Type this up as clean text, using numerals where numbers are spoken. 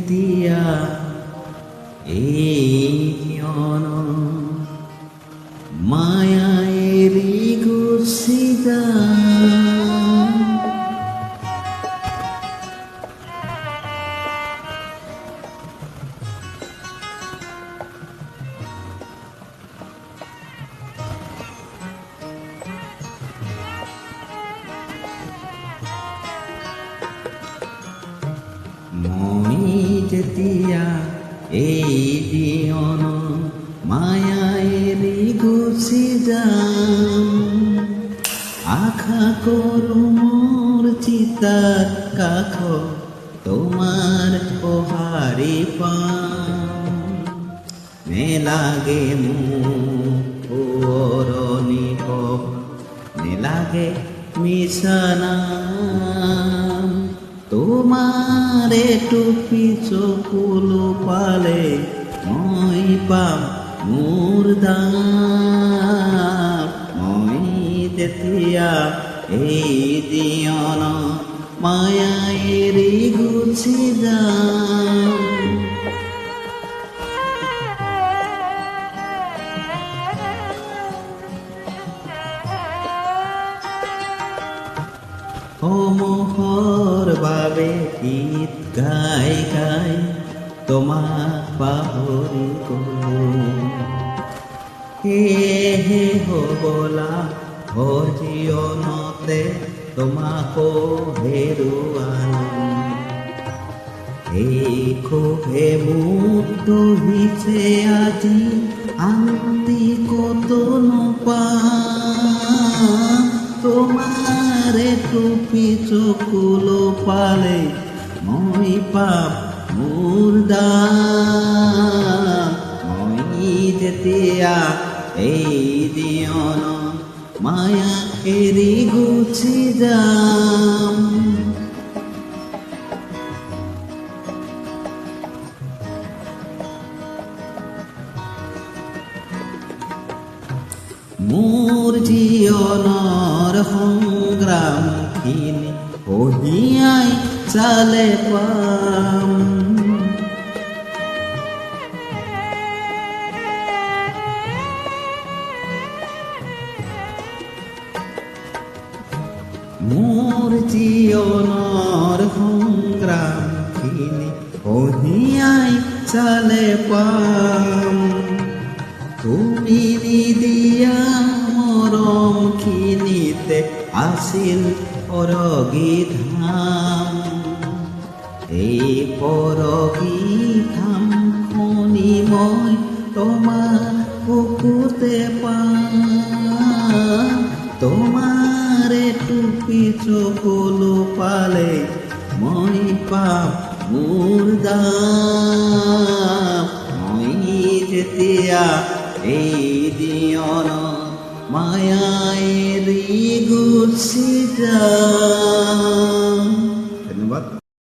যেতিয়া এই ক্ষণ মায়া এৰি গুচি যাম মই যেতিয়া এই দিন মায়া এৰি গুচি যাম আশা কৰো মোৰ চিতাৰ কাষ তোমাৰ সঁহাৰি পাম নেলাগে মোক পুৰণি নেলাগে মিছানা তোমাৰে টুপি চকুল পালে মই পাম মোৰ দাম মই তেতিয়া এই দিন মায়া এৰি গুচি যাম সমূহৰ বাবে গীত গাই গাই তোমাক পাহৰি গলো সেয়েহে হ'বলা জীৱনতে তোমাকো হেৰুৱালো এই ক্ষোভে মোক দহিছে আজি শান্তি ক'ত নাপাম তোমাৰে টুপি চকুল পালে মই পাম মোৰ দাম মই যেতিয়া এই দিন মায়া এৰি গুচি যাম মোৰ জীৱনৰ সংগ্ৰামখিনি কঢ়িয়াই চালে পাম মোৰ জীৱনৰ সংগ্ৰামখিনি কঢ়িয়াই চালে পাম তুমি নিদিয়া মৰমখিনিতে আছিল পৰগী ধাম এই পৰগী ধাম শুনি মই তোমাৰ বুকুতে পাম তোমাৰে টুপি চকুল পালে মই পাম মোৰ দাম মই যেতিয়া এই দিন মায়া এৰি গুচি যাম ধন্যবাদ।